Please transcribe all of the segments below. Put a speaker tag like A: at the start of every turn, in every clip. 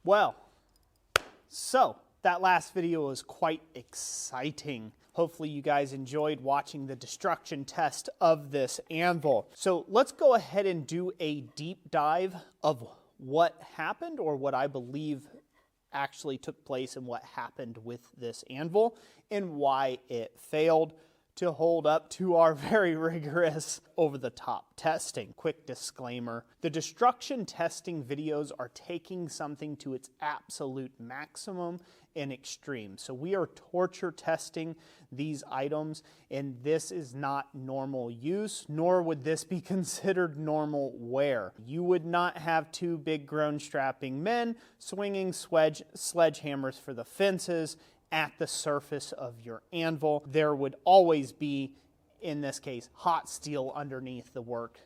A: Well, so that last video was quite exciting. Hopefully you guys enjoyed watching the destruction test of this anvil. So let's go ahead and do a deep dive of what happened, or what I believe actually took place, and what happened with this anvil and why it failed to hold up to our very rigorous over-the-top testing. Quick disclaimer, the destruction testing videos are taking something to its absolute maximum and extreme. So we are torture testing these items, and this is not normal use, nor would this be considered normal wear. You would not have two big grown strapping men swinging sledgehammers for the fences at the surface of your anvil. There would always be, in this case, hot steel underneath the work,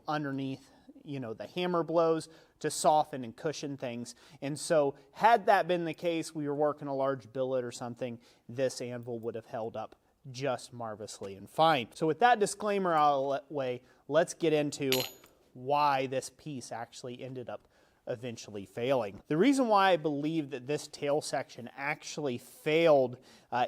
A: underneath the hammer blows to soften and cushion things. And so had that been the case, we were working a large billet or something, this anvil would have held up just marvelously and fine. So with that disclaimer out of the way, let's get into why this piece actually ended up eventually failing. The reason why I believe that this tail section actually failed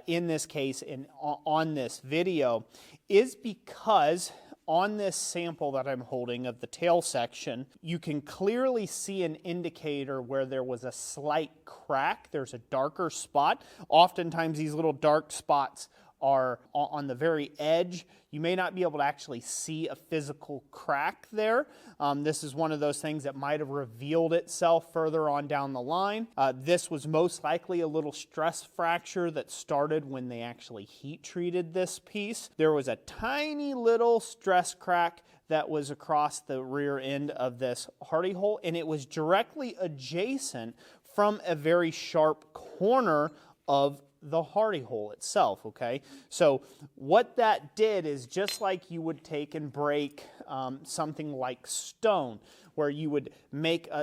A: in this case and on this video is because on this sample that I'm holding of the tail section, you can clearly see an indicator where there was a slight crack. There's a darker spot. Oftentimes these little dark spots are on the very edge. You may not be able to actually see a physical crack there. This is one of those things that might have revealed itself further on down the line. This was most likely a little stress fracture that started when they actually heat treated this piece. There was a tiny little stress crack that was across the rear end of this hardy hole, and it was directly adjacent from a very sharp corner of the hardy hole itself, okay? So what that did is, just like you would take and break something like stone, where you would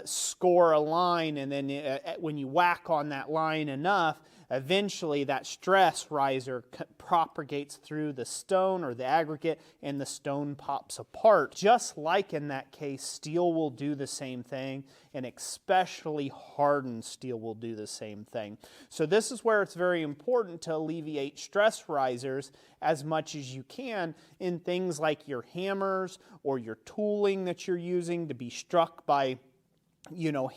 A: score a line, and then when you whack on that line enough, eventually that stress riser propagates through the stone or the aggregate, and the stone pops apart. Just like in that case, steel will do the same thing, and especially hardened steel will do the same thing. So this is where it's very important to alleviate stress risers as much as you can in things like your hammers or your tooling that you're using to be struck by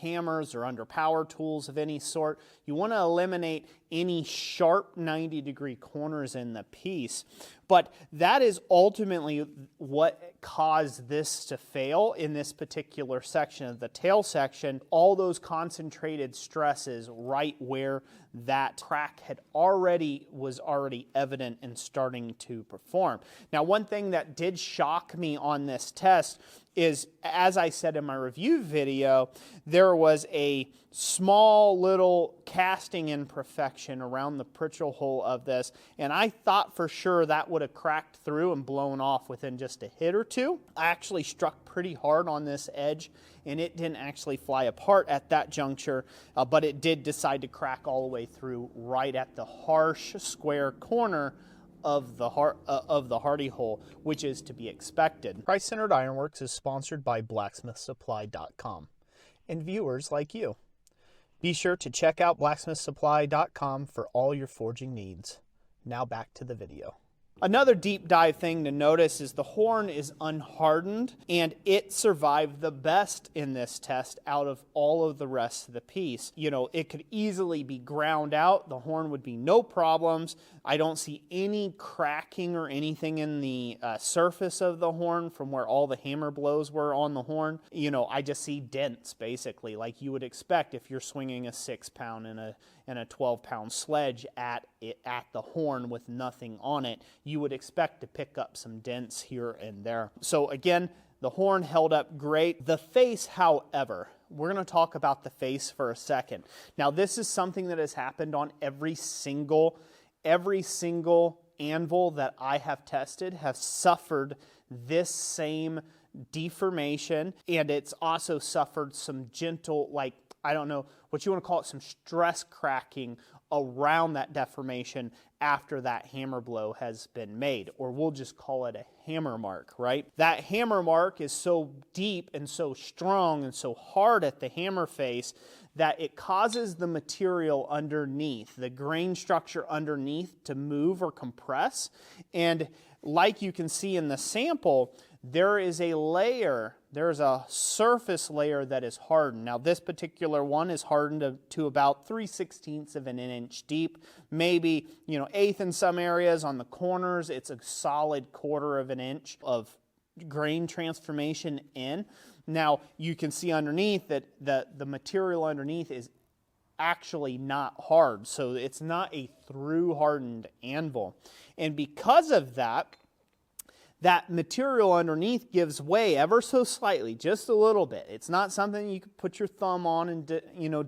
A: hammers or under power tools of any sort. You want to eliminate any sharp 90-degree corners in the piece. But that is ultimately what caused this to fail in this particular section of the tail section. All those concentrated stresses right where that crack was already evident and starting to perform. Now, one thing that did shock me on this test is, as I said in my review video, there was a small little casting imperfection around the Pritchell hole of this, and I thought for sure that would have cracked through and blown off within just a hit or two. I actually struck pretty hard on this edge, and it didn't actually fly apart at that juncture, but it did decide to crack all the way through right at the harsh square corner of the hardy hole, which is to be expected. Price-Centered Ironworks is sponsored by BlacksmithSupply.com and viewers like you. Be sure to check out BlacksmithSupply.com for all your forging needs. Now back to the video. Another deep dive thing to notice is the horn is unhardened, and it survived the best in this test out of all of the rest of the piece. It could easily be ground out. The horn would be no problems. I don't see any cracking or anything in the surface of the horn from where all the hammer blows were on the horn. I just see dents, basically, like you would expect if you're swinging a 6-pound and a 12-pound sledge at the horn with nothing on it. You would expect to pick up some dents here and there. So again, the horn held up great. The face, however, we're going to talk about the face for a second. Now, this is something that has happened on every single anvil that I have tested has suffered this same deformation, and it's also suffered some gentle, I don't know what you want to call it, some stress cracking around that deformation after that hammer blow has been made, or we'll just call it a hammer mark, right? That hammer mark is so deep and so strong and so hard at the hammer face that it causes the material underneath, the grain structure underneath, to move or compress. And like you can see in the sample, there is a layer, there's a surface layer that is hardened. Now this particular one is hardened to about 3/16 of an inch deep, maybe, you know, 1/8 in some areas. On the corners, it's a solid 1/4 of an inch of grain transformation in. Now you can see underneath that the material underneath is actually not hard, so it's not a through hardened anvil. And because of that, that material underneath gives way ever so slightly, just a little bit. It's not something you can put your thumb on and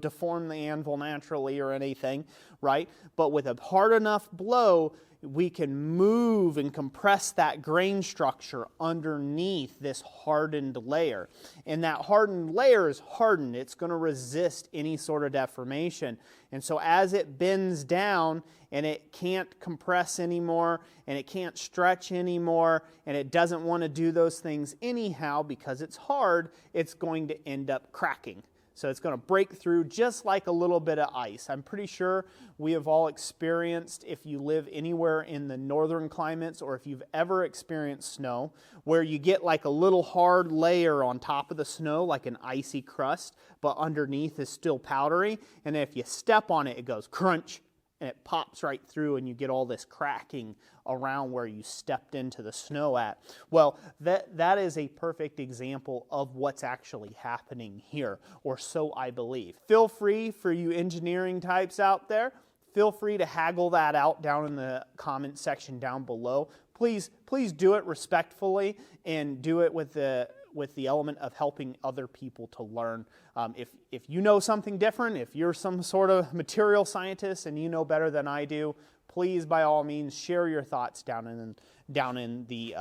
A: deform the anvil naturally or anything, right? But with a hard enough blow, we can move and compress that grain structure underneath this hardened layer. And that hardened layer is hardened. It's going to resist any sort of deformation. And so as it bends down and it can't compress anymore and it can't stretch anymore and it doesn't want to do those things anyhow because it's hard, it's going to end up cracking. So it's going to break through just like a little bit of ice. I'm pretty sure we have all experienced, if you live anywhere in the northern climates or if you've ever experienced snow, where you get like a little hard layer on top of the snow, like an icy crust, but underneath is still powdery. And if you step on it, it goes crunch and it pops right through and you get all this cracking around where you stepped into the snow at. Well, that is a perfect example of what's actually happening here, or so I believe. Feel free, for you engineering types out there, feel free to haggle that out down in the comment section down below. Please do it respectfully and do it with the element of helping other people to learn. If you know something different, if you're some sort of material scientist and you know better than I do, please, by all means, share your thoughts down in the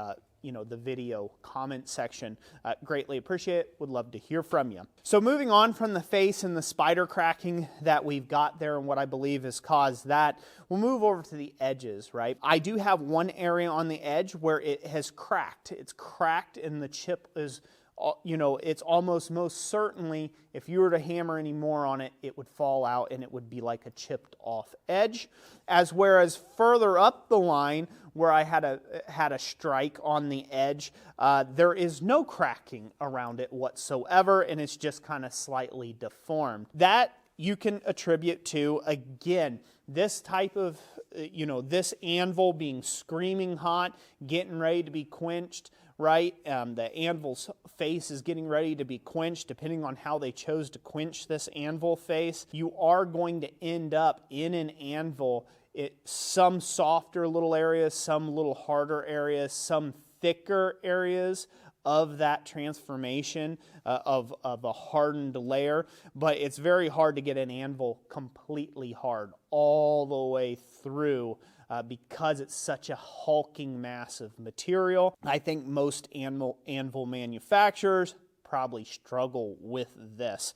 A: the video comment section. Greatly appreciate it. Would love to hear from you. So moving on from the face and the spider cracking that we've got there and what I believe has caused that, we'll move over to the edges, right? I do have one area on the edge where it has cracked. It's cracked and the chip is, it's almost most certainly, if you were to hammer any more on it, it would fall out and it would be like a chipped off edge. Whereas further up the line, where I had a strike on the edge, there is no cracking around it whatsoever, and it's just kind of slightly deformed. That you can attribute to, again, this type of, this anvil being screaming hot, getting ready to be quenched, right? The anvil's face is getting ready to be quenched. Depending on how they chose to quench this anvil face, you are going to end up in an anvil, some softer little areas, some little harder areas, some thicker areas of that transformation of a hardened layer. But it's very hard to get an anvil completely hard all the way through because it's such a hulking mass of material. I think most anvil manufacturers probably struggle with this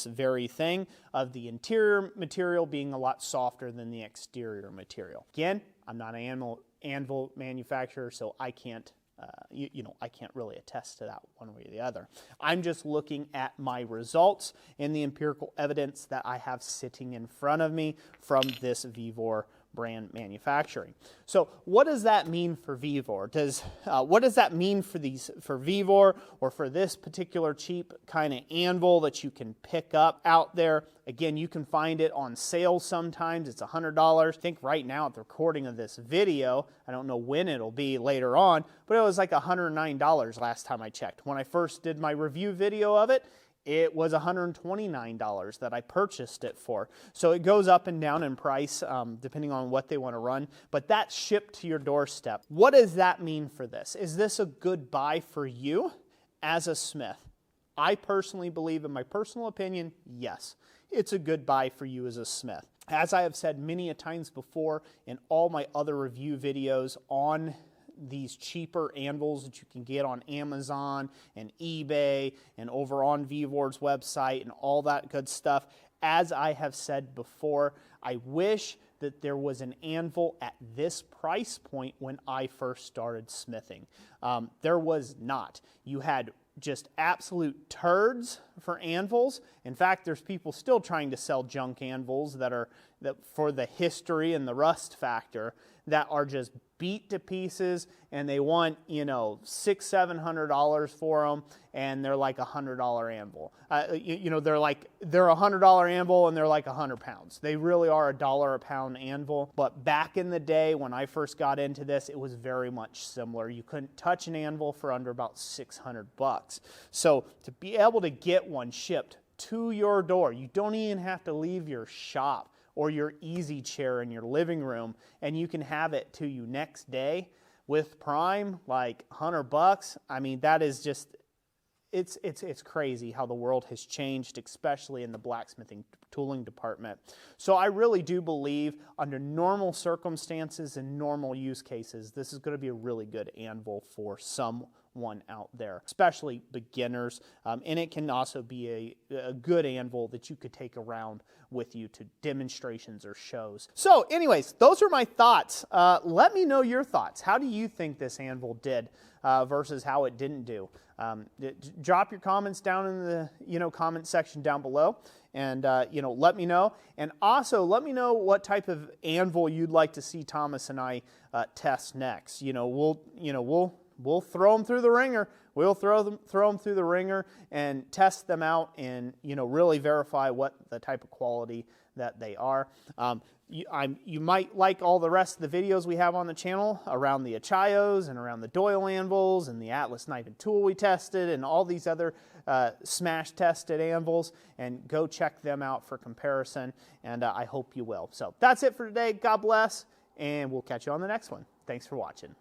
A: very thing of the interior material being a lot softer than the exterior material. Again, I'm not an anvil manufacturer, so I can't I can't really attest to that one way or the other. I'm just looking at my results and the empirical evidence that I have sitting in front of me from this Vevor brand manufacturing. So what does that mean for Vevor? What does that mean for Vevor, or for this particular cheap kind of anvil that you can pick up out there? Again, you can find it on sale sometimes. It's $100. I think right now at the recording of this video, I don't know when it'll be later on, but it was like $109 last time I checked. When I first did my review video of it, it was $129 that I purchased it for. So it goes up and down in price depending on what they want to run, but that's shipped to your doorstep. What does that mean for this? Is this a good buy for you as a smith? I personally believe, in my personal opinion, yes, it's a good buy for you as a smith. As I have said many a times before in all my other review videos on these cheaper anvils that you can get on Amazon and eBay and over on Vevor's website and all that good stuff, as I have said before, I wish that there was an anvil at this price point when I first started smithing. There was not. You had just absolute turds for anvils. In fact, there's people still trying to sell junk anvils that for the history and the rust factor that are just beat to pieces, and they want, you know, $600-700 for them, and they're like $100 anvil. You know, they're a $100 anvil and they're like 100 pounds. They really are $1 a pound anvil. But back in the day when I first got into this, it was very much similar. You couldn't touch an anvil for under about $600. So to be able to get one shipped to your door, you don't even have to leave your shop or your easy chair in your living room, and you can have it to you next day with Prime, like $100. I mean, that is just, it's crazy how the world has changed, especially in the blacksmithing tooling department. So I really do believe under normal circumstances and normal use cases, this is going to be a really good anvil for someone out there, especially beginners. And it can also be a good anvil that you could take around with you to demonstrations or shows. So anyways, those are my thoughts. Let me know your thoughts. How do you think this anvil did versus how it didn't do? Drop your comments down in the comment section down below, and let me know. And also let me know what type of anvil you'd like to see Thomas and I test next. We'll throw them through the ringer. We'll throw them through the ringer and test them out, and really verify what the type of quality that they are. You might like all the rest of the videos we have on the channel around the Achayos and around the Doyle anvils and the Atlas knife and tool we tested and all these other smash tested anvils, and go check them out for comparison, and I hope you will. So that's it for today. God bless, and we'll catch you on the next one. Thanks for watching.